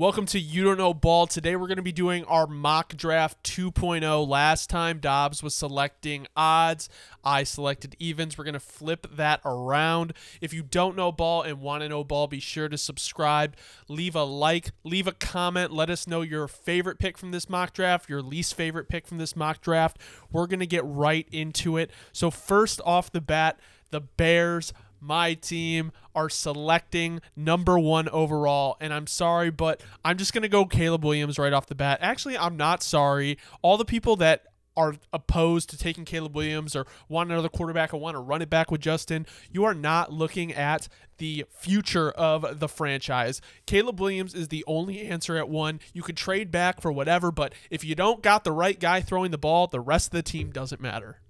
Welcome to You Don't Know Ball. Today we're going to be doing our mock draft 2.0. Last time Dobbs was selecting odds. I selected evens. We're going to flip that around. If you don't know ball and want to know ball, be sure to subscribe. Leave a like. Leave a comment. Let us know your favorite pick from this mock draft, your least favorite pick from this mock draft. We're going to get right into it. So first off the bat, the Bears, my team, are selecting number 1 overall, and I'm sorry, but I'm just going to go Caleb Williams right off the bat. Actually, I'm not sorry. All the people that are opposed to taking Caleb Williams or want another quarterback or want to run it back with Justin, you are not looking at the future of the franchise. Caleb Williams is the only answer at 1. You could trade back for whatever, but if you don't got the right guy throwing the ball, the rest of the team doesn't matter.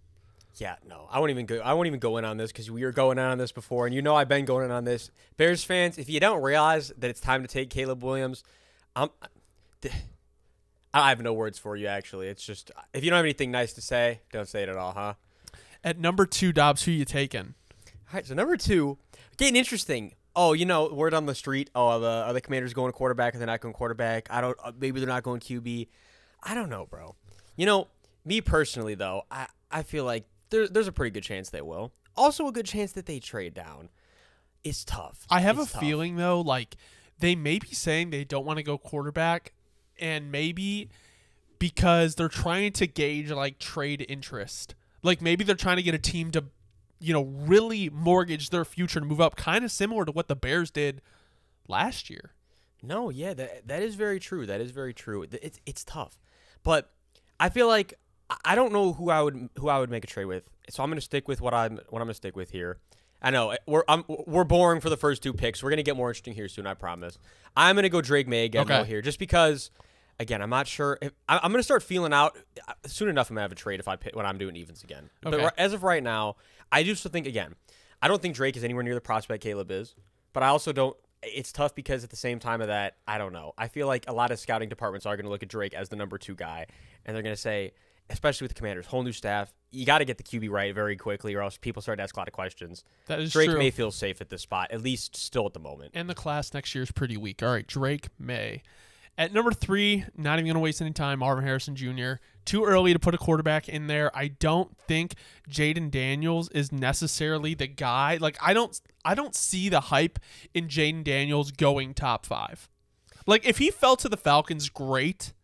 Yeah, no, I won't even go in on this because we were going in on this before, and I've been going in on this. Bears fans, if you don't realize that it's time to take Caleb Williams, I have no words for you, actually. It's just, if you don't have anything nice to say, don't say it at all, huh? At number 2, Dobbs, who you taking? All right, so number 2, getting interesting. Oh, word on the street. Oh, are the Commanders going quarterback or they're not going quarterback? Maybe they're not going QB. I don't know, bro. Me personally, though, I feel like there's a pretty good chance they will. Also a good chance that they trade down. It's tough. I have a feeling, though, like they may be saying they don't want to go quarterback, and maybe because they're trying to gauge like trade interest. Like maybe they're trying to get a team to, really mortgage their future to move up, kind of similar to what the Bears did last year. No, yeah, that is very true. That is very true. It's tough. But I feel like I don't know who I would make a trade with, so I'm going to stick with what I'm going to stick with here. I know we're boring for the first 2 picks. We're going to get more interesting here soon, I promise. I'm going to go Drake May again here, just because. Again, I'm not sure if I'm going to start feeling out soon enough. I'm going to have a trade if I pick when I'm doing evens again. Okay. But as of right now, I do still think I don't think Drake is anywhere near the prospect Caleb is, but I also don't. It's tough because at the same time of that, I don't know. I feel like a lot of scouting departments are going to look at Drake as the number 2 guy, and they're going to say, especially with the Commanders, whole new staff, you got to get the QB right very quickly, or else people start to ask a lot of questions. That is Drake true. may feel safe at this spot, at least still at the moment. And the class next year is pretty weak. All right, Drake May. At number 3, not even going to waste any time, Marvin Harrison Jr. Too early to put a quarterback in there. I don't think Jaden Daniels is necessarily the guy. Like I don't see the hype in Jaden Daniels going top 5. Like if he fell to the Falcons, great.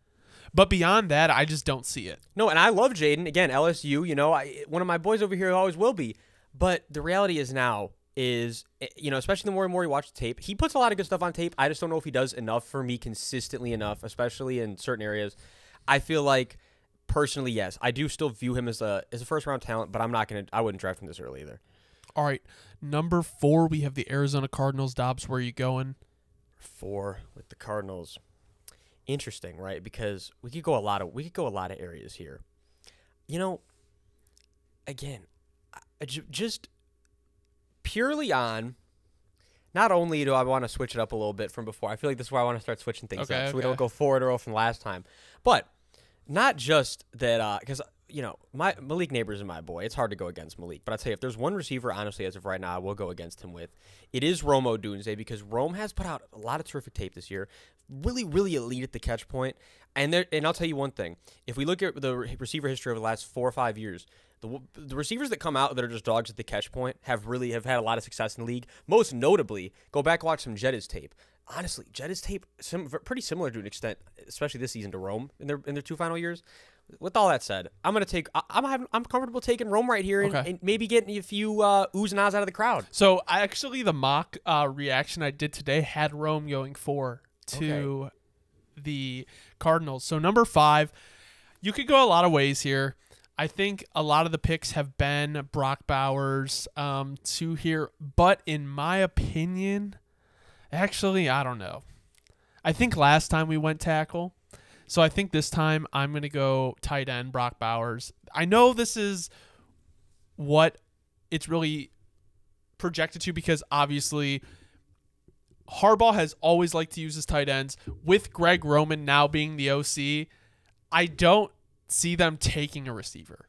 But beyond that, I just don't see it. No, and I love Jaden. Again, LSU, one of my boys over here always will be. But the reality is now is, especially the more and more you watch the tape, he puts a lot of good stuff on tape. I just don't know if he does enough for me consistently enough, especially in certain areas. I feel like, personally, yes, I do still view him as a first-round talent, but I wouldn't draft him this early either. All right, number 4, we have the Arizona Cardinals. Dobbs, where are you going? 4 with the Cardinals. Interesting, right? Because we could go a lot of areas here. Again, just purely on. Not only do I want to switch it up a little bit from before, I feel like this is where I want to start switching things up, so we don't go forward or from last time. But not just that, because Malik Neighbors is my boy. It's hard to go against Malik, but I'll tell you, if there's one receiver, honestly, as of right now, I will go against him with, it is Rome Odunze, because Rome has put out a lot of terrific tape this year. Really, really elite at the catch point. And I'll tell you one thing. If we look at the receiver history over the last 4 or 5 years, the receivers that come out that are just dogs at the catch point have had a lot of success in the league. Most notably, go back and watch some Jettis tape. Honestly, Jettis tape, pretty similar to an extent, especially this season, to Rome in their 2 final years. With all that said, I'm comfortable taking Rome right here and maybe getting a few oohs and ahs out of the crowd. So the mock reaction I did today had Rome going 4 to the Cardinals. So number 5, you could go a lot of ways here. I think a lot of the picks have been Brock Bowers to here, but in my opinion, actually, I don't know. I think last time we went tackle, so I think this time I'm going to go tight end, Brock Bowers. I know this is what it's really projected to because obviously Harbaugh has always liked to use his tight ends. With Greg Roman now being the OC, I don't see them taking a receiver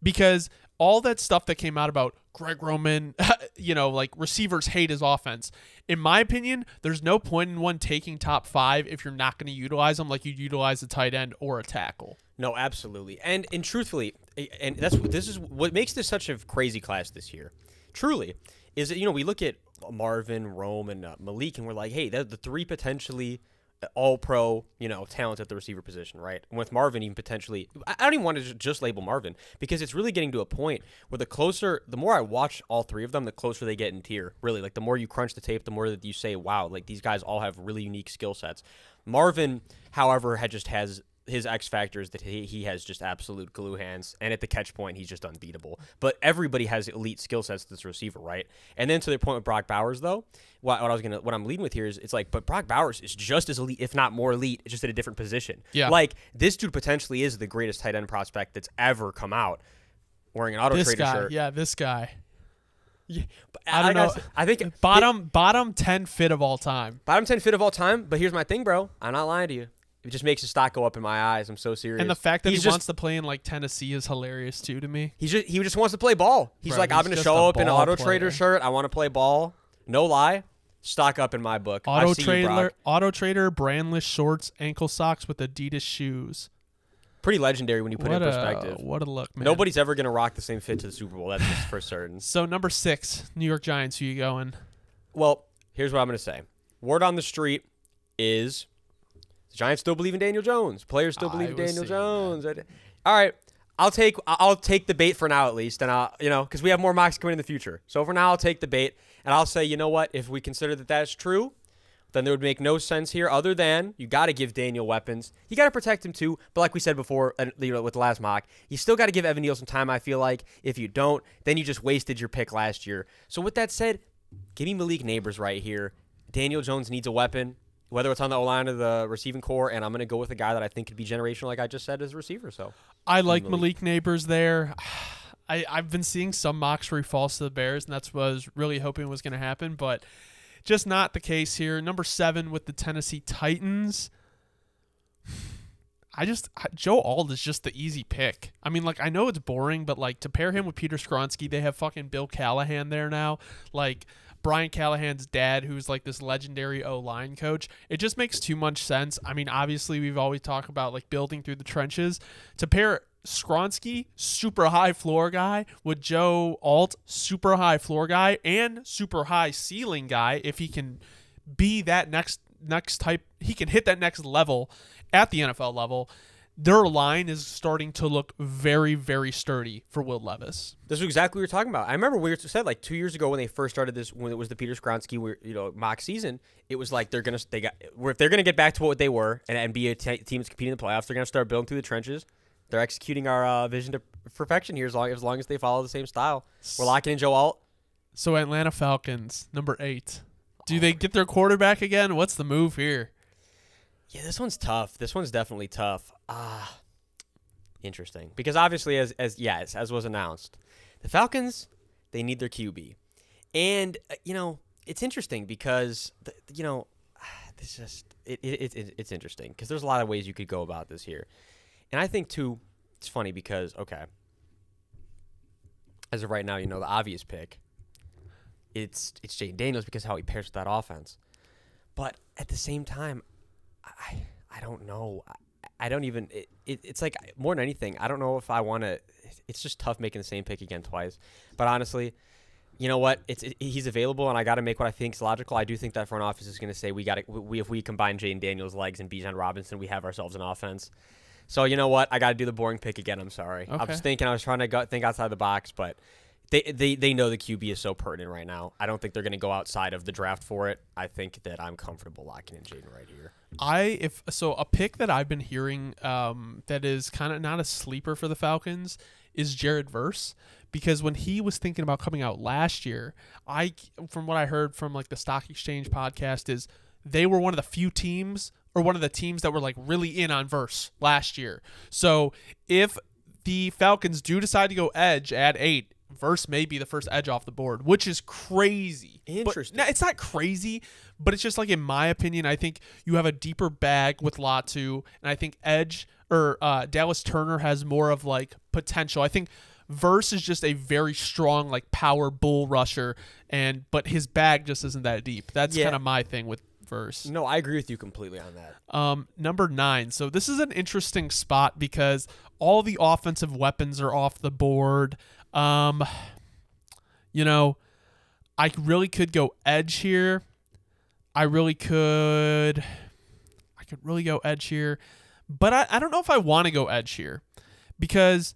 because all that stuff that came out about Greg Roman, like receivers hate his offense. In my opinion, there's no point in one taking top 5 if you're not going to utilize them like you utilize a tight end or a tackle. No, absolutely. And truthfully, and this is what makes this such a crazy class this year. Truly, is that we look at Marvin, Rome, and Malik, and we're like, hey, they're the 3 potentially all-pro, talents at the receiver position, right? And with Marvin, even potentially, I don't even want to just label Marvin, because it's really getting to a point where the more I watch all 3 of them, the closer they get in tier. Really, like the more you crunch the tape, the more that you say, wow, like these guys all have really unique skill sets. Marvin, however, has his X factor is that he has just absolute glue hands, and at the catch point, he's just unbeatable. But everybody has elite skill sets to this receiver, right? And then to the point with Brock Bowers, though, what I'm leading with here is it's like, but Brock Bowers is just as elite, if not more elite, just at a different position. Yeah. Like, this dude potentially is the greatest tight end prospect that's ever come out wearing an Auto Trader shirt. Yeah, this guy. Yeah, I don't know. I think bottom 10 fit of all time. Bottom 10 fit of all time, but here's my thing, bro. I'm not lying to you. It just makes his stock go up in my eyes. I'm so serious. And the fact that he wants to play in like Tennessee is hilarious too to me. He just wants to play ball. He's like, I'm going to show up in an Auto Trader shirt. I want to play ball. No lie. Stock up in my book. Auto Trader, brandless shorts, ankle socks with Adidas shoes. Pretty legendary when you put it in perspective. What a look, man. Nobody's ever going to rock the same fit to the Super Bowl. That's just for certain. So number 6, New York Giants. Who you going? Well, here's what I'm going to say. Word on the street is the Giants still believe in Daniel Jones. Players still believe in Daniel Jones. All right. I'll take the bait for now at least, and because we have more mocks coming in the future. So for now, I'll take the bait, and I'll say, you know what? If we consider that that's true, then there would make no sense here other than you got to give Daniel weapons. You got to protect him too. But like we said before, with the last mock, you still got to give Evan Neal some time. I feel like if you don't, then you just wasted your pick last year. So with that said, give me Malik Neighbors right here. Daniel Jones needs a weapon, whether it's on the O-line or the receiving core, and I'm going to go with a guy that I think could be generational, like I just said, as a receiver. So I like Malik Neighbors there. I've been seeing some mocks where he falls to the Bears, and that's what I was really hoping was going to happen, but just not the case here. Number 7 with the Tennessee Titans. Joe Alt is just the easy pick. I mean, like, I know it's boring, but like to pair him with Peter Skronsky, they have fucking Bill Callahan there now. Like Brian Callahan's dad, who's like this legendary O-line coach. It just makes too much sense. I mean, obviously we've always talked about like building through the trenches. To pair Skronsky, super high floor guy, with Joe Alt, super high floor guy and super high ceiling guy, if he can be that next type, he can hit that next level at the NFL level. Their line is starting to look very, very sturdy for Will Levis. This is exactly what we were talking about. I remember we said like 2 years ago when they first started this, when it was the Peter Skronsky mock season, it was like if they're gonna get back to what they were and be a team that's competing in the playoffs, they're gonna start building through the trenches. They're executing our vision to perfection here as long as they follow the same style. We're locking in Joe Alt. So Atlanta Falcons, number 8. Do they get their quarterback again? What's the move here? Yeah, this one's tough. This one's definitely tough. Interesting. Because obviously, as was announced, the Falcons, they need their QB. And, it's interesting because, it's interesting because there's a lot of ways you could go about this here. And I think, too, it's funny because, okay, as of right now, the obvious pick, it's Jaden Daniels because of how he pairs with that offense. But at the same time, I don't know. I don't even it's like more than anything, I don't know if I want to. It's just tough making the same pick again twice. But honestly, you know what? He's available, and I got to make what I think is logical. I do think that front office is going to say if we combine Jaden Daniels' legs and Bijan Robinson, we have ourselves an offense. So you know what? I got to do the boring pick again. I'm sorry. Okay. I was trying to think outside the box, but they know the QB is so pertinent right now. I don't think they're going to go outside of the draft for it. I think that I'm comfortable locking in Jaden right here. A pick that I've been hearing that is kind of not a sleeper for the Falcons is Jared Verse, because when he was thinking about coming out last year, from what I heard from like the Stock Exchange podcast, is they were one of the few teams, or one of the teams that were like really in on Verse last year. So if the Falcons do decide to go edge at 8, Verse may be the first edge off the board, which is crazy. Interesting. It's not crazy, but it's just like, in my opinion, I think you have a deeper bag with Latu, and I think edge or Dallas Turner has more of like potential. I think Verse is just a very strong, like, power bull rusher, but his bag just isn't that deep. That's kind of my thing with Verse. No, I agree with you completely on that. Number 9. So this is an interesting spot because all the offensive weapons are off the board. You know, I really could go edge here. I could really go edge here. But I don't know if I want to go edge here because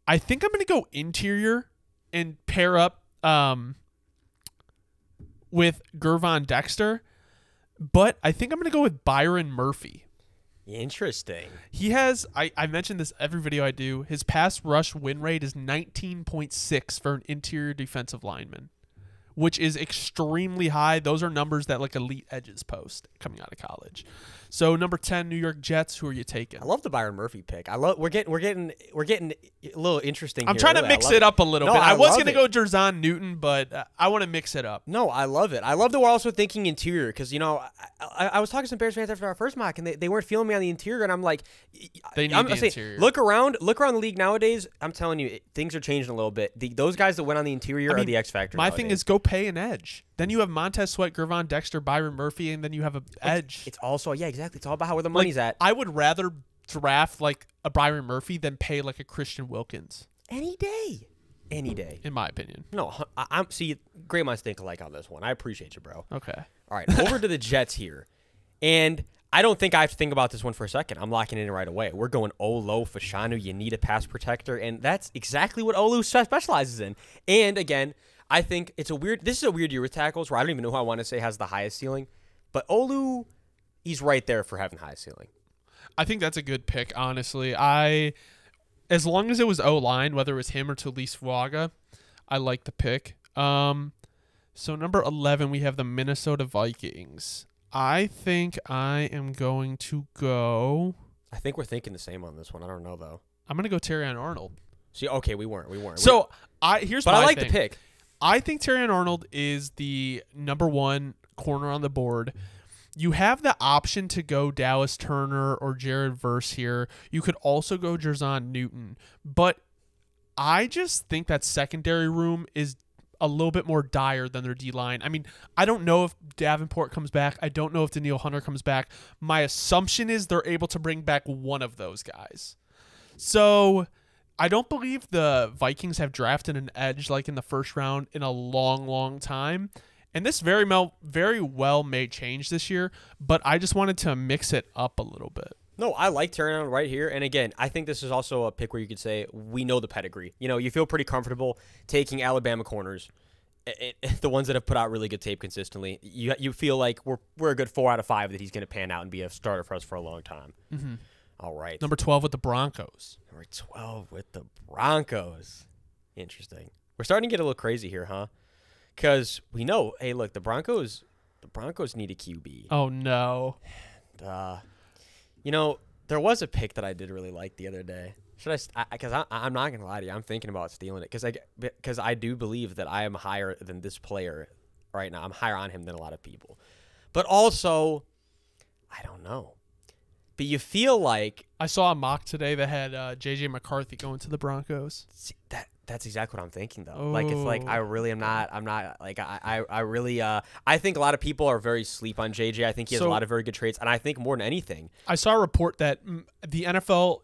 I think I'm going to go interior and pair up with Gervon Dexter. But I think I'm going to go with Byron Murphy. Interesting. He has, I mentioned this every video I do, his pass rush win rate is 19.6 for an interior defensive lineman, which is extremely high. Those are numbers that like elite edges post coming out of college. So number 10, New York Jets. Who are you taking? I love the Byron Murphy pick. We're getting a little interesting. I'm trying to mix it up a little bit. I was going to go Jerzon Newton, but I want to mix it up. No, I love it. I love that we're also thinking interior because, you know, I was talking to some Bears fans after our first mock, and they weren't feeling me on the interior, and I'm like, they need the interior. Look around the league nowadays. I'm telling you, things are changing a little bit. Those guys that went on the interior are the X factor. My thing is go pay an edge. Then you have Montez Sweat, Gervon Dexter, Byron Murphy, and then you have an edge. It's also, exactly. It's all about where the money's at. I would rather draft like a Byron Murphy than pay like a Christian Wilkins. Any day. In my opinion. No, I'm see, great minds think alike on this one. I appreciate you, bro. Okay. All right, over to the Jets here. And I don't think I have to think about this one for a second. I'm locking in right away. We're going Olu Fashanu. You need a pass protector, and that's exactly what Olu specializes in. And again, I think this is a weird year with tackles where I don't even know who I want to say has the highest ceiling. But Olu, he's right there for having high ceiling. I think that's a good pick, honestly. As long as it was O-line, whether it was him or Talise Fuaga, I like the pick. So number 11, we have the Minnesota Vikings. I think I am going to go. I think we're thinking the same on this one. I don't know, though. I'm going to go Terrion Arnold. See, okay, we weren't. So, I like the pick. I think Terrion Arnold is the number 1 corner on the board. You have the option to go Dallas Turner or Jared Verse here. You could also go Jerzon Newton. But I just think that secondary room is a little bit more dire than their D-line. I mean, I don't know if Davenport comes back. I don't know if Danielle Hunter comes back. My assumption is they're able to bring back one of those guys. So I don't believe the Vikings have drafted an edge like in the first round in a long, long time. And this very well may change this year, but I just wanted to mix it up a little bit. No, I like Terrion right here. And again, I think this is also a pick where you could say, we know the pedigree. You know, you feel pretty comfortable taking Alabama corners, the ones that have put out really good tape consistently. You feel like we're a good 4 out of 5 that he's going to pan out and be a starter for us for a long time. Mm-hmm. All right. Number 12 with the Broncos. Number 12 with the Broncos. Interesting. We're starting to get a little crazy here, huh? Because we know, hey, look, the Broncos need a QB. Oh, no. You know, there was a pick that I did really like the other day. Because I'm not going to lie to you. I'm thinking about stealing it because I do believe that I am higher than this player right now. I'm higher on him than a lot of people. But also, I don't know. But you feel like I saw a mock today that had J.J. McCarthy going to the Broncos. See, that's exactly what I'm thinking though. Oh. Like it's like I really am not. I'm not like I really. I think a lot of people are very sleep on J.J. I think he has a lot of very good traits, and I think more than anything, I saw a report that the NFL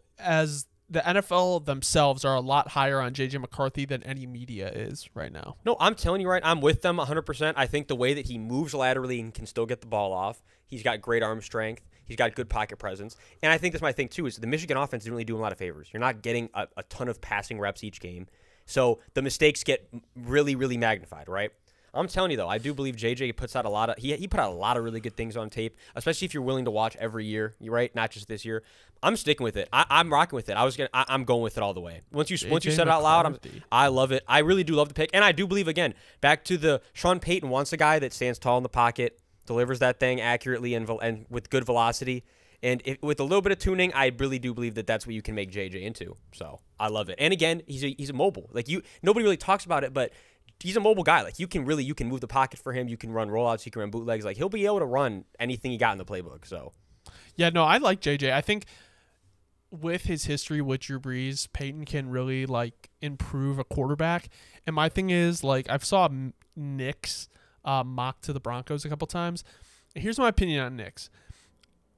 themselves are a lot higher on J.J. McCarthy than any media is right now. No, I'm telling you right. I'm with them 100%. I think the way that he moves laterally and can still get the ball off, he's got great arm strength. He's got good pocket presence. And I think that's my thing, too, is the Michigan offense isn't really doing a lot of favors. You're not getting a ton of passing reps each game. So the mistakes get really, really magnified, right? I'm telling you, though, I do believe JJ puts out a lot of he put out a lot of really good things on tape, especially if you're willing to watch every year, right? Not just this year. I'm sticking with it. I'm rocking with it. I'm going with it all the way. Once you said it out loud, I love it. I really do love the pick. And I do believe, again, back to the Sean Payton wants a guy that stands tall in the pocket, delivers that thing accurately and with good velocity. And with a little bit of tuning, I really do believe that that's what you can make JJ into. So I love it. And again, he's a mobile. Like nobody really talks about it, but he's a mobile guy. Like you can move the pocket for him. You can run rollouts. You can run bootlegs. Like he'll be able to run anything he got in the playbook. So yeah, no, I like JJ. I think with his history with Drew Brees, Peyton can really like improve a quarterback. And my thing is, like, I've saw Nick's mock to the Broncos a couple times. Here's my opinion on Nick's.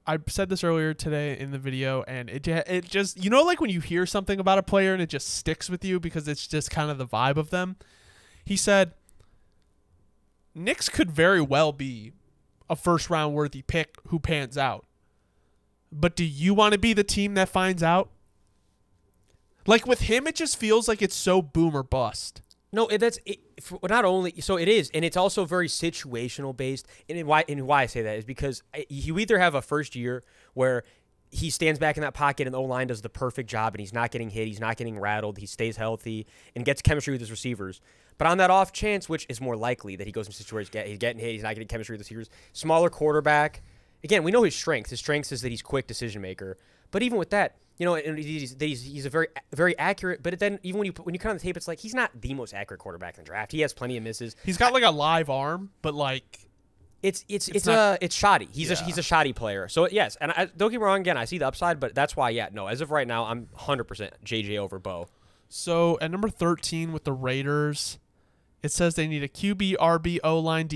I said this earlier today in the video, and it just, you know, like when you hear something about a player and it just sticks with you because it's just kind of the vibe of them. He said, Nick's could very well be a first-round worthy pick who pans out. But do you want to be the team that finds out? Like with him, it just feels like it's so boom or bust. No, that's it, not only so it is, and it's also very situational based. And why I say that is because you either have a first year where he stands back in that pocket and the O-line does the perfect job and he's not getting hit, he's not getting rattled, he stays healthy and gets chemistry with his receivers. But on that off chance, which is more likely that he goes into situations he's getting hit, he's not getting chemistry with the receivers, smaller quarterback. Again, we know his strengths. His strengths is that he's quick decision maker. But even with that, you know, and he's a very accurate. But then even when you cut on the tape, it's like he's not the most accurate quarterback in the draft. He has plenty of misses. He's got like a live arm, but like it's shoddy. He's a shoddy player. So yes, and don't get me wrong. Again, I see the upside, but that's why as of right now, I'm 100% JJ over Bo. So at number 13 with the Raiders, it says they need a QB, RB, O-line,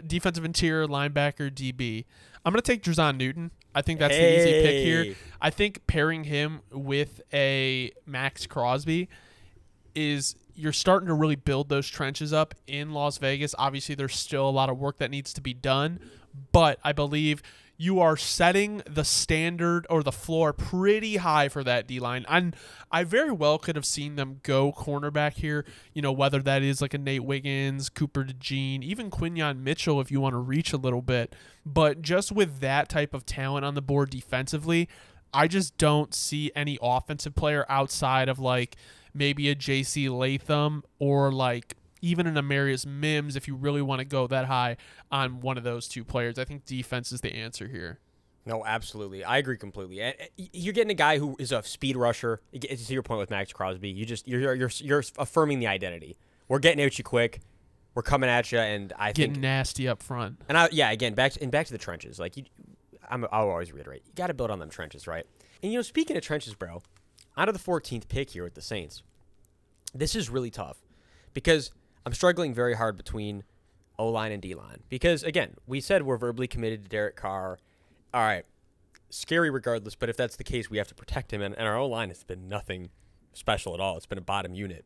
defensive interior, linebacker, DB. I'm going to take Drazon Newton. I think that's the easy pick here. I think pairing him with a Max Crosby is you're starting to really build those trenches up in Las Vegas. Obviously, there's still a lot of work that needs to be done, but I believe you are setting the standard or the floor pretty high for that D-line. And I very well could have seen them go cornerback here, you know, whether that is like a Nate Wiggins, Cooper DeJean, even Quinyon Mitchell if you want to reach a little bit. But just with that type of talent on the board defensively, I just don't see any offensive player outside of like maybe a J.C. Latham or like even an Amarius Mims, if you really want to go that high on one of those two players. I think defense is the answer here. No, absolutely. I agree completely. You're getting a guy who is a speed rusher. It's to your point with Max Crosby. You're affirming the identity. We're getting at you quick. We're coming at you, and I think getting nasty up front. And again, back to the trenches. Like I'll always reiterate, you got to build on them trenches, right? And you know, speaking of trenches, bro, out of the 14th pick here with the Saints, this is really tough because I'm struggling very hard between O-line and D-line because, again, we said we're verbally committed to Derek Carr. All right, scary regardless, but if that's the case, we have to protect him, and our O-line has been nothing special at all. It's been a bottom unit.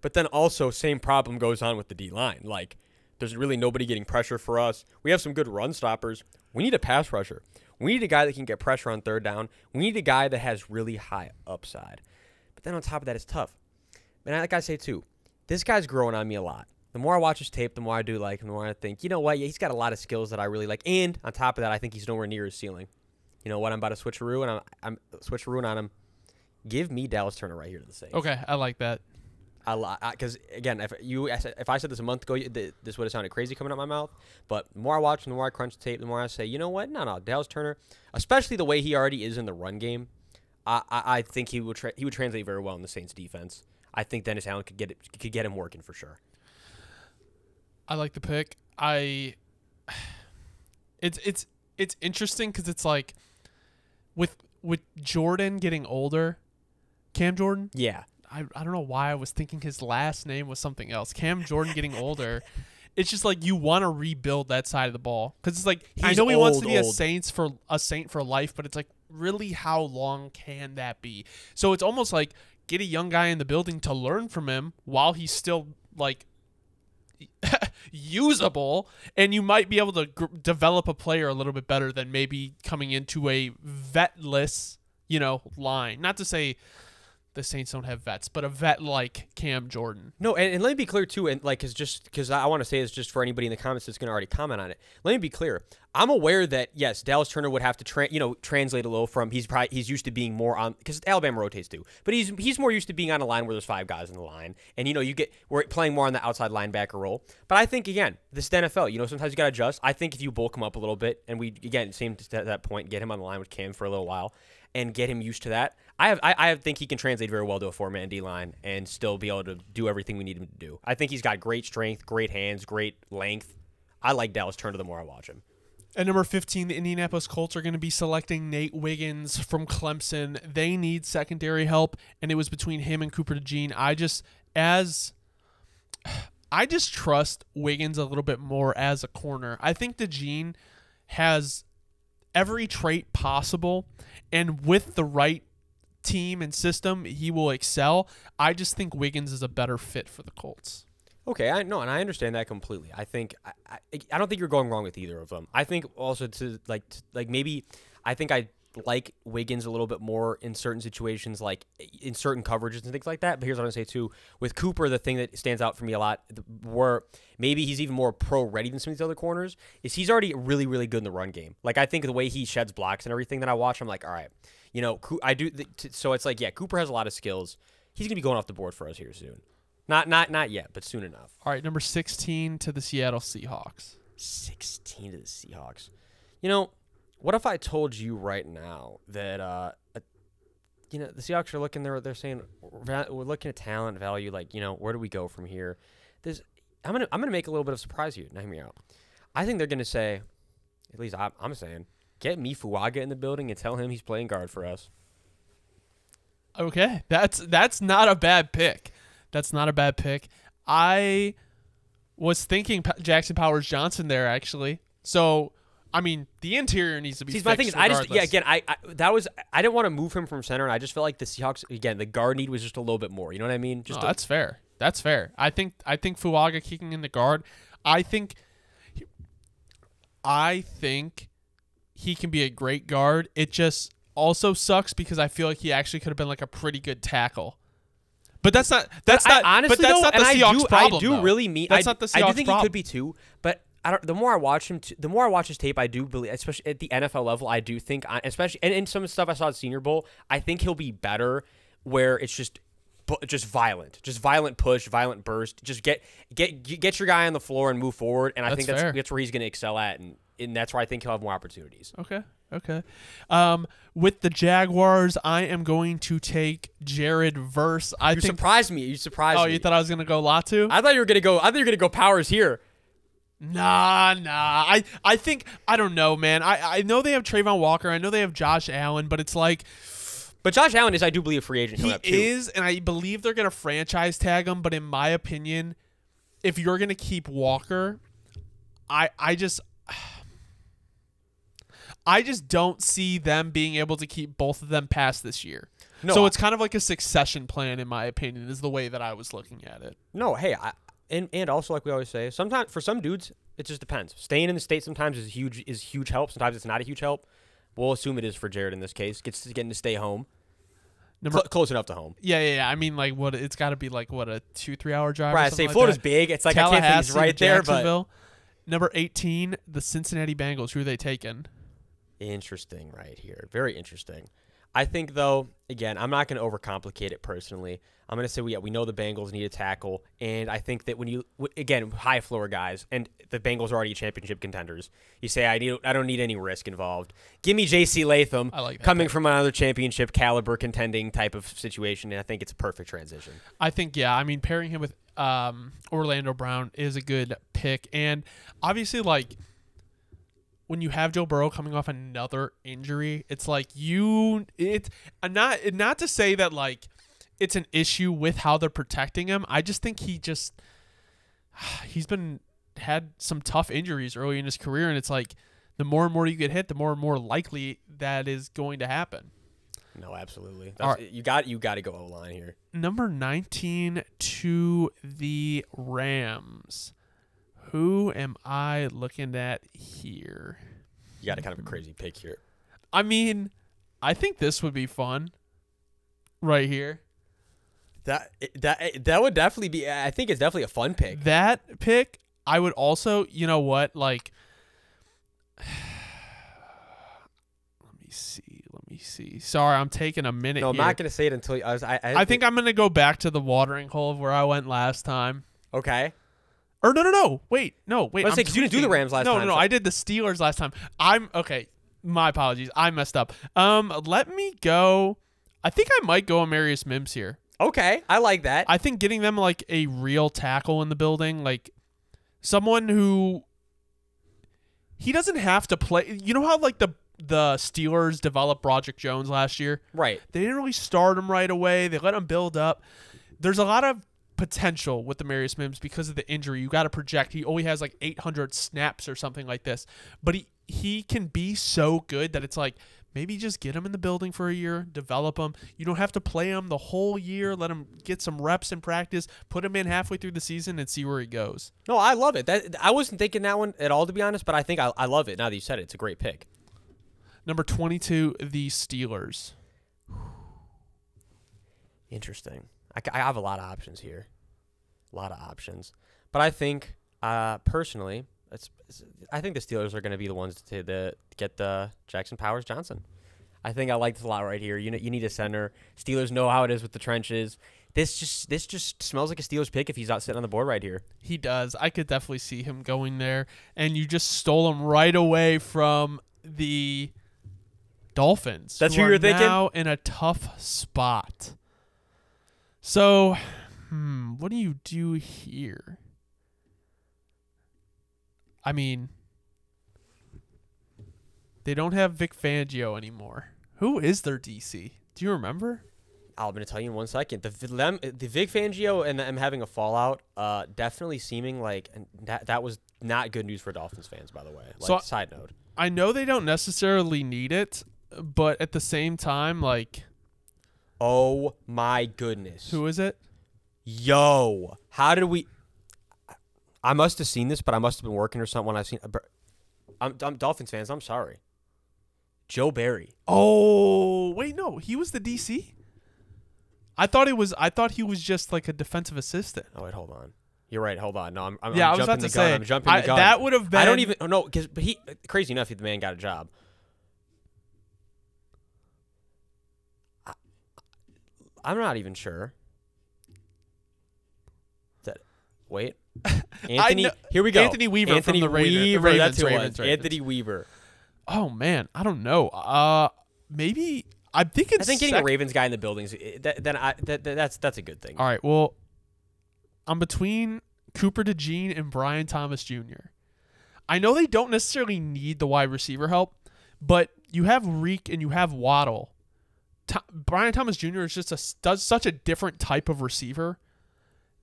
But then also, same problem goes on with the D-line. Like, there's really nobody getting pressure for us. We have some good run stoppers. We need a pass rusher. We need a guy that can get pressure on third down. We need a guy that has really high upside. But then on top of that, it's tough. And like I say, too, this guy's growing on me a lot. The more I watch his tape, the more I do like him, the more I think, you know what, yeah, he's got a lot of skills that I really like. And on top of that, I think he's nowhere near his ceiling. You know what, I'm about to switcheroo, and I'm switcherooing on him. Give me Dallas Turner right here to the Saints. Okay, I like that. A lot, because again, if I said this a month ago, this would have sounded crazy coming out my mouth. But the more I watch him, the more I crunch the tape, the more I say, you know what, no, Dallas Turner, especially the way he already is in the run game, I think he would translate very well in the Saints defense. I think Dennis Allen could get him working for sure. I like the pick. It's interesting because it's like with Jordan getting older, Cam Jordan. Yeah. I don't know why I was thinking his last name was something else. Cam Jordan getting older. It's just like you want to rebuild that side of the ball because it's like I know he wants to be a saint for life, but it's like really how long can that be? So it's almost like get a young guy in the building to learn from him while he's still like usable, and you might be able to develop a player a little bit better than maybe coming into a vetless, line. Not to say the Saints don't have vets, but a vet like Cam Jordan. No, and let me be clear too, and like, because I want to say this just for anybody in the comments that's going to already comment on it. Let me be clear. I'm aware that yes, Dallas Turner would have to translate a little from he's used to being more on, because Alabama rotates too, but he's more used to being on a line where there's 5 guys in the line, and we're playing more on the outside linebacker role. But I think again, this is the NFL. Sometimes you got to adjust. I think if you bulk him up a little bit, and we again same to that point, get him on the line with Cam for a little while, and get him used to that. I think he can translate very well to a 4-man D line and still be able to do everything we need him to do. I think he's got great strength, great hands, great length. I like Dallas Turner the more I watch him. At number 15, the Indianapolis Colts are going to be selecting Nate Wiggins from Clemson. They need secondary help, and it was between him and Cooper DeJean. I just trust Wiggins a little bit more as a corner. I think DeJean has every trait possible, and with the right team and system, he will excel. I just think Wiggins is a better fit for the Colts. Okay, I know, and I understand that completely. I think I don't think you're going wrong with either of them. I think also maybe I think I like Wiggins a little bit more in certain situations, like in certain coverages and things like that. But here's what I'm gonna say too: with Cooper, the thing that stands out for me a lot, where maybe he's even more pro ready than some of these other corners, is he's already really, really good in the run game. Like I think the way he sheds blocks and everything that I watch, I'm like, all right, you know, I do. So it's like, yeah, Cooper has a lot of skills. He's gonna be going off the board for us here soon. Not yet, but soon enough. All right, number 16 to the Seattle Seahawks. 16 to the Seahawks. You know, what if I told you right now that you know, the Seahawks are looking there? They're saying we're looking at talent value. Like, you know, where do we go from here? I'm gonna make a little bit of a surprise here. Now hear me out. I think they're gonna say, at least I'm saying, get me Fuaga in the building and tell him he's playing guard for us. Okay, that's not a bad pick. That's not a bad pick. I was thinking Jackson Powers Johnson there actually. So I mean, the interior needs to be fixed. My thing is, regardless. I didn't want to move him from center, and I just felt like the Seahawks again, the guard need was just a little bit more. You know what I mean? That's fair. That's fair. I think Fuaga kicking in the guard. I think he can be a great guard. It just also sucks because I feel like he actually could have been like a pretty good tackle. But that's not. Honestly, but that's not the Seahawks problem. I do really mean. That's not the Seahawks I do think problem. he could be too. But the more I watch him, the more I watch his tape, I do believe, especially at the NFL level, I do think, especially and in some stuff I saw at Senior Bowl, I think he'll be better where it's just violent push, violent burst. Just get your guy on the floor and move forward. And I think that's where he's going to excel at, and that's where I think he'll have more opportunities. Okay. With the Jaguars, I am going to take Jared Verse. You surprised me. You surprised me. Oh, you thought I was gonna go Latu? I thought you were gonna go Powers here. Nah. I think I don't know, man. I know they have Trayvon Walker. I know they have Josh Allen, but it's like. But Josh Allen is, I do believe, a free agent. He is, and I believe they're gonna franchise tag him. But in my opinion, if you're gonna keep Walker, I just don't see them being able to keep both of them past this year. No, so it's kind of like a succession plan, in my opinion, is the way that I was looking at it. No, hey, and also like we always say, sometimes for some dudes, it just depends. Staying in the state sometimes is huge help. Sometimes it's not a huge help. We'll assume it is for Jared in this case. Getting to stay home. Close enough to home. Yeah. I mean, like, what? It's got to be like a 2-3 hour drive. Right. I say Florida's big. It's like I can't think he's right there, but number 18, the Cincinnati Bengals. Who are they taking? Interesting, right here. Very interesting. I think, though, again, I'm not going to overcomplicate it personally. I'm going to say we know the Bengals need a tackle, and I think that again, high floor guys, and the Bengals are already championship contenders. You say I don't need any risk involved. Give me J.C. Latham coming from another championship caliber contending type of situation, and I think it's a perfect transition. I think, yeah. I mean, pairing him with Orlando Brown is a good pick, and obviously, like, when you have Joe Burrow coming off another injury, it's like it's not to say that like it's an issue with how they're protecting him. I just think he's had some tough injuries early in his career, and it's like the more and more you get hit, the more and more likely that is going to happen. No, absolutely. Right. You got to go O-line here. Number 19 to the Rams. Who am I looking at here? You got a kind of a crazy pick here. I mean, I think this would be fun right here. That would definitely be, I think it's definitely a fun pick. That pick, I would also, you know what, like, let me see. Sorry, I'm taking a minute. No, I'm not going to say it until I think I'm going to go back to the watering hole of where I went last time. Okay. Or no. Wait. Let's say, because you didn't do the Rams last time. No. I did the Steelers last time. Okay. My apologies. I messed up. Let me go. I think I might go Amarius Mims here. Okay. I like that. I think getting them like a real tackle in the building, like someone who he doesn't have to play. You know how like the Steelers developed Broderick Jones last year? Right. They didn't really start him right away. They let him build up. There's a lot of potential with Demarius Mims because of the injury. You got to project. He only has like 800 snaps or something like this. But he can be so good that it's like, maybe just get him in the building for a year, develop him. You don't have to play him the whole year. Let him get some reps in practice, put him in halfway through the season, and see where he goes. No, I love it. I wasn't thinking that one at all, to be honest, but I think I love it now that you said it. It's a great pick. Number 22, the Steelers. Interesting. I have a lot of options here. A lot of options. But I think, personally, I think the Steelers are going to be the ones to get the Jackson Powers Johnson. I think I like this a lot right here. You need a center. Steelers know how it is with the trenches. This just smells like a Steelers pick if he's not sitting on the board right here. He does. I could definitely see him going there. And you just stole him right away from the Dolphins. That's who you're thinking? Now in a tough spot. So, what do you do here? I mean, they don't have Vic Fangio anymore. Who is their DC? Do you remember? I'm going to tell you in 1 second. The Vic Fangio and them having a fallout, definitely seeming like that was not good news for Dolphins fans, by the way. Side note. I know they don't necessarily need it, but at the same time, like... Oh, my goodness. Who is it? Yo. How did we... I must have seen this, but I must have been working or something when I've seen... I'm Dolphins fans. I'm sorry. Joe Barry. Oh, wait, no. He was the DC? I thought he was just like a defensive assistant. Oh, wait, hold on. You're right. Hold on. No, I'm I was jumping about the to gun. say, I'm jumping the gun. That would have been... I don't even... No, because crazy enough, the man got a job. I'm not even sure. Wait. Anthony, here we go. Anthony Weaver Anthony from the Weaver, Ravens. that's who it was. Ravens. Anthony Weaver. Oh, man. I don't know. Maybe... I think getting a Ravens guy in the buildings, that's a good thing. All right, well, I'm between Cooper DeJean and Brian Thomas Jr. I know they don't necessarily need the wide receiver help, but you have Reek and you have Waddle. Brian Thomas Jr. is just does such a different type of receiver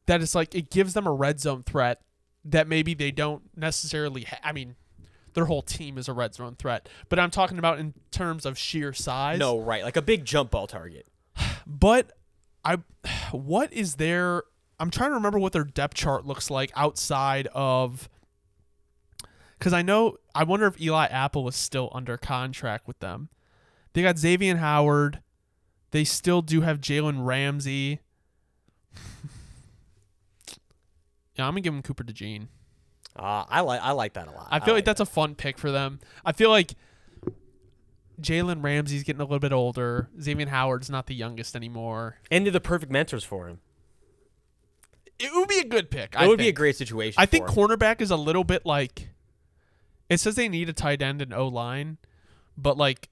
that it's like it gives them a red zone threat that maybe they don't necessarily I mean, their whole team is a red zone threat, but I'm talking about in terms of sheer size. No, right, like a big jump ball target. But what is their... I'm trying to remember what their depth chart looks like outside of... Because I wonder if Eli Apple is still under contract with them. They got Xavier Howard. They still do have Jalen Ramsey. Yeah, I'm going to give him Cooper DeJean. I like that a lot. I feel like that's a fun pick for them. I feel like Jalen Ramsey's getting a little bit older. Xavier Howard's not the youngest anymore. And they're the perfect mentors for him. It would be a good pick. It would be a great situation. I think cornerback is a little bit like... It says they need a tight end and O-line, but like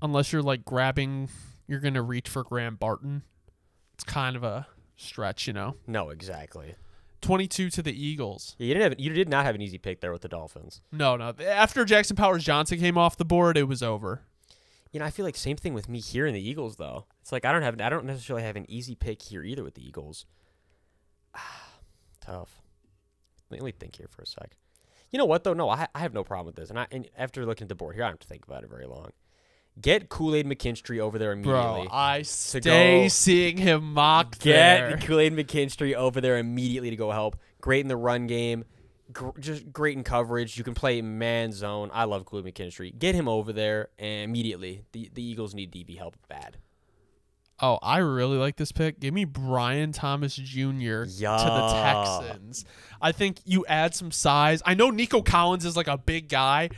unless you're like grabbing... You're going to reach for Graham Barton. It's kind of a stretch, you know? No, exactly. 22 to the Eagles. Yeah, you did not have an easy pick there with the Dolphins. No. After Jackson Powers Johnson came off the board, it was over. You know, I feel like same thing with me here in the Eagles, though. It's like I don't necessarily have an easy pick here either with the Eagles. Tough. Let me think here for a sec. You know what though? No, I have no problem with this. And after looking at the board here, I don't have to think about it very long. Get Kool-Aid McKinstry over there immediately. Bro, I stay seeing him mocked there. Get Kool-Aid McKinstry over there immediately to go help. Great in the run game. Just great in coverage. You can play man zone. I love Kool-Aid McKinstry. Get him over there immediately. The Eagles need DB help bad. Oh, I really like this pick. Give me Brian Thomas Jr. to the Texans. I think you add some size. I know Nico Collins is like a big guy,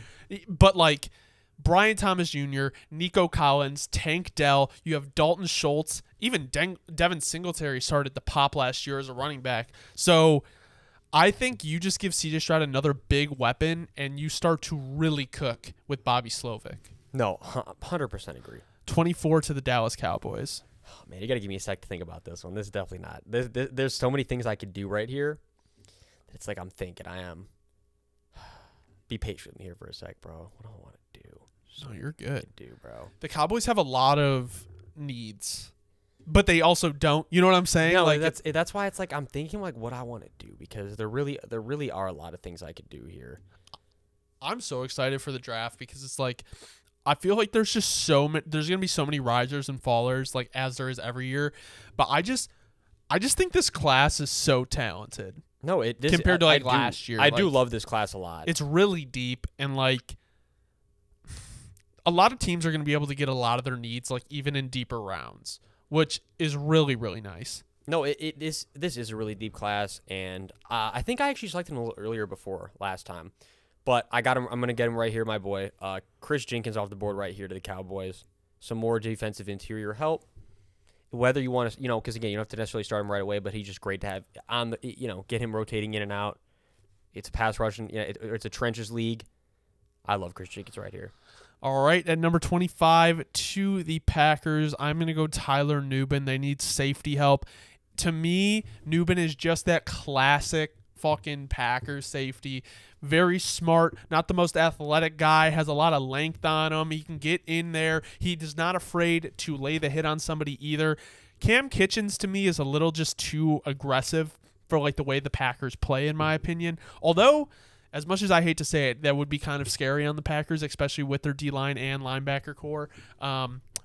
but like Brian Thomas Jr., Nico Collins, Tank Dell, you have Dalton Schultz, even Devin Singletary started to pop last year as a running back. So I think you just give C.J. Stroud another big weapon, and you start to really cook with Bobby Slovic. No, 100% agree. 24 to the Dallas Cowboys. Oh, man, you got to give me a sec to think about this one. This is definitely not. There's so many things I could do right here. It's like I'm thinking I am. Be patient with me here for a sec, bro. What do I want to do? No, you're good. Bro. The Cowboys have a lot of needs, but they also don't. You know what I'm saying? No, like that's why it's like I'm thinking like what I want to do, because there really are a lot of things I could do here. I'm so excited for the draft because it's like I feel like there's just there's gonna be so many risers and fallers, like as there is every year. But I just think this class is so talented. No, compared to last year. I do love this class a lot. It's really deep, and like a lot of teams are going to be able to get a lot of their needs, like even in deeper rounds, which is really, really nice. No, this is a really deep class, and I think I actually selected him a little earlier before last time, but I got him. I'm going to get him right here, my boy. Chris Jenkins off the board right here to the Cowboys. Some more defensive interior help. Whether you want to, because again, you don't have to necessarily start him right away, but he's just great to have on the, get him rotating in and out. It's a pass rushing, it's a trenches league. I love Chris Jenkins right here. All right, at number 25 to the Packers, I'm going to go Tyler Nubin. They need safety help. To me, Nubin is just that classic fucking Packers safety. Very smart, not the most athletic guy, has a lot of length on him. He can get in there. He is not afraid to lay the hit on somebody either. Cam Kitchens to me is a little just too aggressive for like the way the Packers play, in my opinion. Although, as much as I hate to say it, that would be kind of scary on the Packers, especially with their D-line and linebacker core.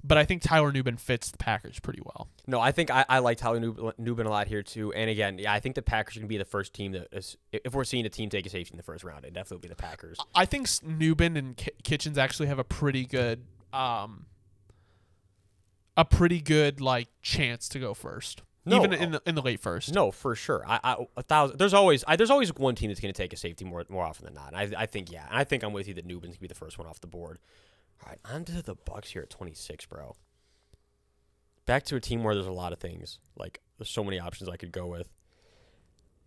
But I think Tyler Nubin fits the Packers pretty well. No, I think I like Tyler Nubin a lot here too. And again, I think the Packers are going to be the first team that is, if we're seeing a team take a safety in the first round, it definitely will be the Packers. I think Nubin and Kitchens actually have a pretty good like chance to go first. No, even in the late first. No, for sure. There's always one team that's going to take a safety more often than not. I think and I think I'm with you that Nubin's going to be the first one off the board. All right, on to the Bucs here at 26, bro. Back to a team where there's a lot of things. Like, there's so many options I could go with.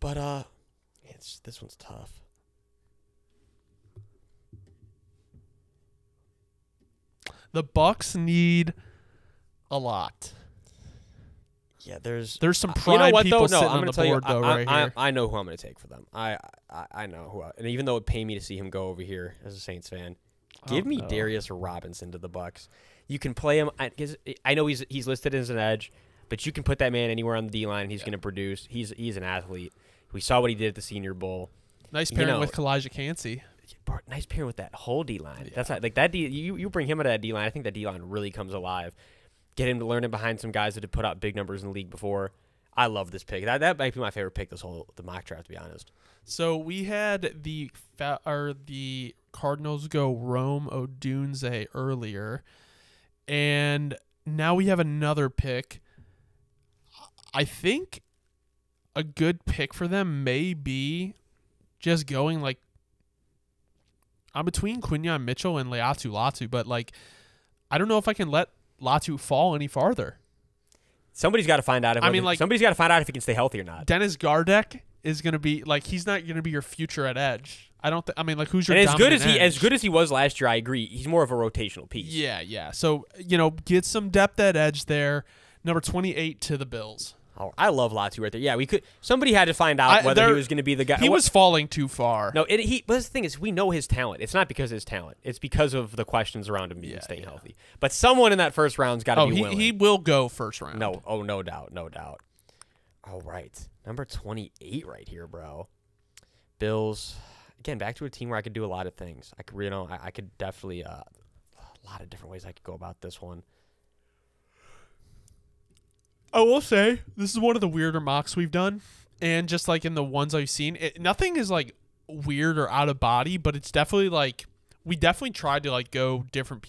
But, this one's tough. The Bucs need a lot. Yeah, there's some prime people sitting on the board, though, right here. I know who I'm going to take for them. I know who. And even though it paid me to see him go over here as a Saints fan, give me Darius Robinson to the Bucs. You can play him. I know he's listed as an edge, but you can put that man anywhere on the D line, and he's going to produce. He's an athlete. We saw what he did at the Senior Bowl. Nice pairing with Kalijah Cansey. Nice pairing with that whole D line. Yeah. That's not, like that. You bring him out of that D line. I think that D line really comes alive. Get him to learn it behind some guys that have put out big numbers in the league before. I love this pick. That might be my favorite pick the mock draft, to be honest. So we had the Cardinals go Rome Odunze earlier, and now we have another pick. I think a good pick for them may be just going like I'm between Quinyon Mitchell and Leatu Latu, but like I don't know if I can let Latu fall any farther. Somebody's got to find out. Somebody's got to find out if he can stay healthy or not. Dennis Gardeck is going to be like he's not going to be your future at edge. Who's your and as good as he was last year? I agree. He's more of a rotational piece. Yeah. So get some depth at edge there. Number 28 to the Bills. Oh, I love Latu right there. Yeah, we could. Somebody had to find out whether he was going to be the guy. He was falling too far. No, but the thing is, we know his talent. It's not because of his talent. It's because of the questions around him being staying healthy. But someone in that first round's got to be willing. He will go first round. No, no doubt. All right, number 28 right here, bro. Bills. Again, back to a team where I could do a lot of things. I could definitely a lot of different ways I could go about this one. I will say this is one of the weirder mocks we've done, and just like in the ones I've seen, nothing is like weird or out of body, but it's definitely like we definitely tried to like go different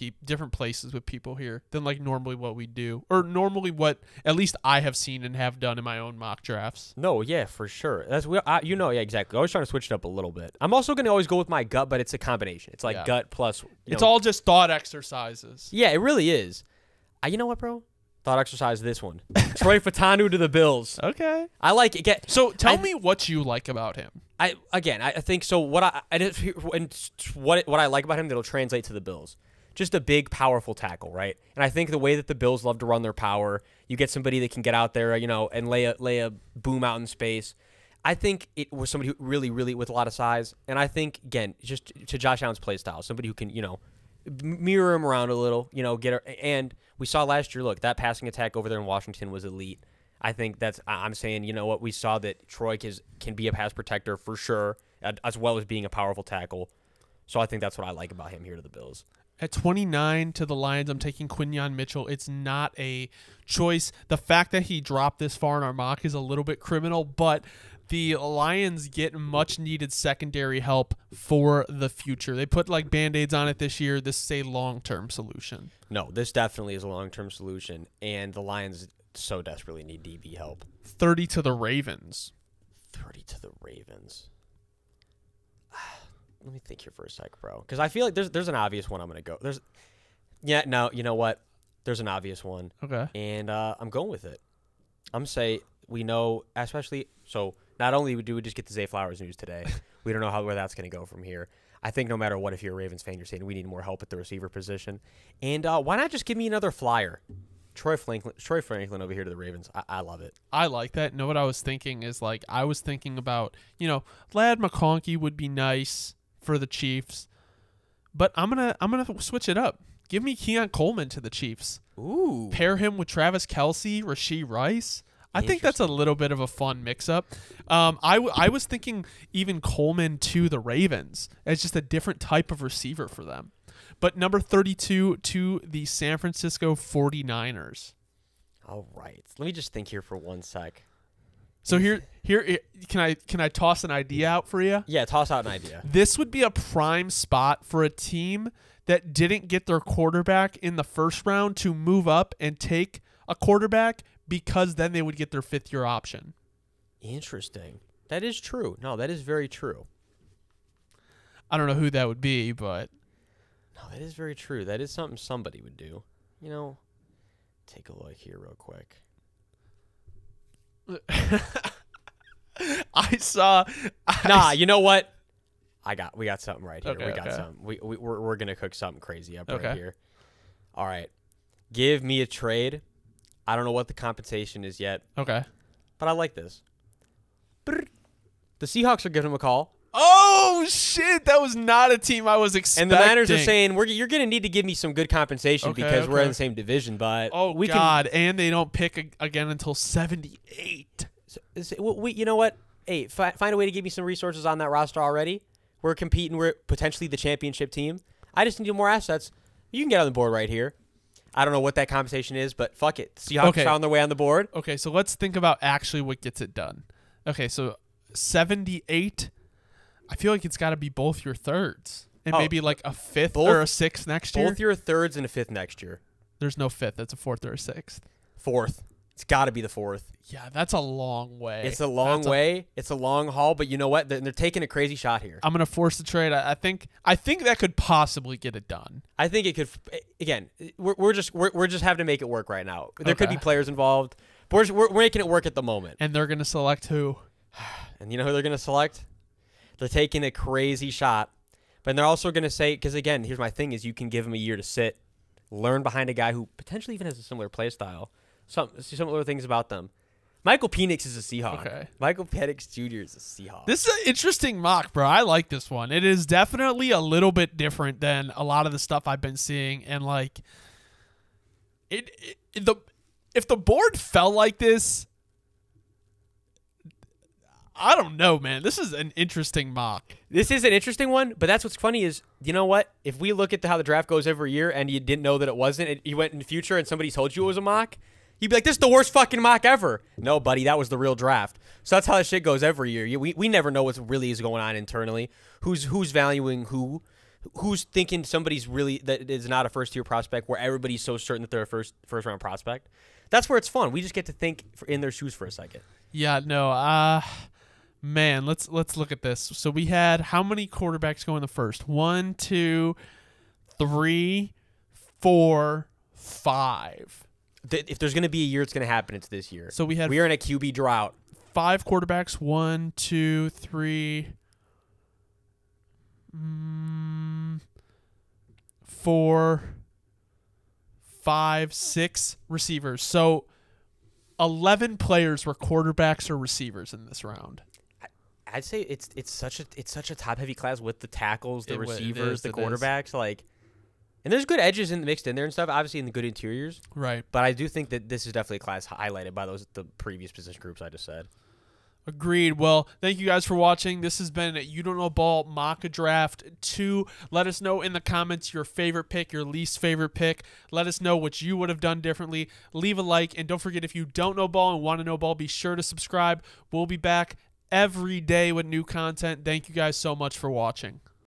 places with people here than like normally what we do, or normally what at least I have seen and have done in my own mock drafts. No, yeah, for sure. Yeah, exactly. I was trying to switch it up a little bit. I'm also going to always go with my gut, but it's a combination. It's like gut plus. It's all just thought exercises. Yeah, it really is. You know what, bro? Thought exercise this one. Troy Fatanu to the Bills. Okay. I like it. So tell me what you like about him. I think so. What I like about him that'll translate to the Bills. Just a big, powerful tackle, right? And I think the way that the Bills love to run their power, you get somebody that can get out there, and lay a boom out in space. I think it was somebody who really, really with a lot of size. And I think, again, just to Josh Allen's play style, somebody who can, mirror him around a little, and we saw last year, look, that passing attack over there in Washington was elite. I think I'm saying, you know what, we saw that Troy can be a pass protector for sure, as well as being a powerful tackle. So I think that's what I like about him here to the Bills. At 29 to the Lions, I'm taking Quinyon Mitchell. It's not a choice. The fact that he dropped this far in our mock is a little bit criminal, but the Lions get much-needed secondary help for the future. They put like Band-Aids on it this year. This is a long-term solution. No, this definitely is a long-term solution, and the Lions so desperately need DB help. 30 to the Ravens. 30 to the Ravens. Let me think here for a sec, bro, because I feel like there's an obvious one I'm going to go. You know what? There's an obvious one. Okay. And I'm going with it. I'm say we know, especially, so not only do we just get the Zay Flowers news today, we don't know where that's going to go from here. I think no matter what, if you're a Ravens fan, you're saying we need more help at the receiver position. And why not just give me another flyer? Troy Franklin over here to the Ravens. I love it. I like that. What I was thinking is I was thinking about, Lad McConkey would be nice for the Chiefs, but I'm gonna switch it up. Give me Keon Coleman to the Chiefs. Ooh. Pair him with Travis Kelce, Rashee Rice. I think that's a little bit of a fun mix-up. I was thinking even Coleman to the Ravens as just a different type of receiver for them. But number 32 to the San Francisco 49ers. All right. Let me just think here for 1 sec. So here can I toss an idea out for you? Yeah, toss out an idea. This would be a prime spot for a team that didn't get their quarterback in the first round to move up and take a quarterback, because then they would get their fifth-year option. Interesting. That is true. No, that is very true. I don't know who that would be, but... No, that is very true. That is something somebody would do. Take a look here real quick. You know what? We got something right here. Okay, we got something. We're gonna cook something crazy up right here. All right. Give me a trade. I don't know what the compensation is yet. Okay. But I like this. The Seahawks are giving him a call. Oh, shit. That was not a team I was expecting. And the Niners are saying, you're going to need to give me some good compensation because we're in the same division. But and they don't pick again until 78. You know what? Hey, find a way to give me some resources on that roster already. We're competing. We're potentially the championship team. I just need more assets. You can get on the board right here. I don't know what that compensation is, but fuck it. Seahawks found their way on the board. Okay, so let's think about actually what gets it done. Okay, so 78, I feel like it's got to be both your thirds and maybe like a fifth or a sixth next year. Both your thirds and a fifth next year. There's no fifth. It's a fourth or a sixth. Fourth. It's got to be the fourth. Yeah, that's a long way. It's a long way. It's a long haul, but you know what? They're taking a crazy shot here. I'm going to force the trade. I think that could possibly get it done. I think it could. Again, we're just having to make it work right now. There could be players involved. But we're making it work at the moment. And they're going to select who? And you know who they're going to select? They're taking a crazy shot. But they're also going to say, because again, here's my thing, is you can give him a year to sit, learn behind a guy who potentially even has a similar play style. Similar things about them. Michael Penix is a Seahawk. Okay. Michael Penix Jr. is a Seahawk. This is an interesting mock, bro. I like this one. It is definitely a little bit different than a lot of the stuff I've been seeing. And, if the board fell like this, I don't know, man. This is an interesting mock. This is an interesting one, but that's what's funny is, you know what? If we look at how the draft goes every year and you didn't know that it wasn't, you went in the future and somebody told you it was a mock, you'd be like, this is the worst fucking mock ever. No, buddy, that was the real draft. So that's how that shit goes every year. We never know what really is going on internally. Who's valuing who? Who's thinking somebody's really that is not a first-year prospect where everybody's so certain that they're a first-round prospect? That's where it's fun. We just get to think in their shoes for a second. Yeah, no, man, let's look at this. So we had how many quarterbacks go in the first? 1, 2, 3, 4, 5. If there's going to be a year, it's going to happen. It's this year. So we are in a QB drought. 5 quarterbacks. 1, 2, 3, 4, 5, 6 receivers. So 11 players were quarterbacks or receivers in this round. I'd say it's such a top heavy class with the tackles, the receivers, the quarterbacks, like, and there's good edges mixed in there and stuff. Obviously, in the good interiors, right? But I do think that this is definitely a class highlighted by the previous position groups I just said. Agreed. Well, thank you guys for watching. This has been You Don't Know Ball Mock Draft 2. Let us know in the comments your favorite pick, your least favorite pick. Let us know what you would have done differently. Leave a like, and don't forget, if you don't know ball and want to know ball, be sure to subscribe. We'll be back every day with new content. Thank you guys so much for watching.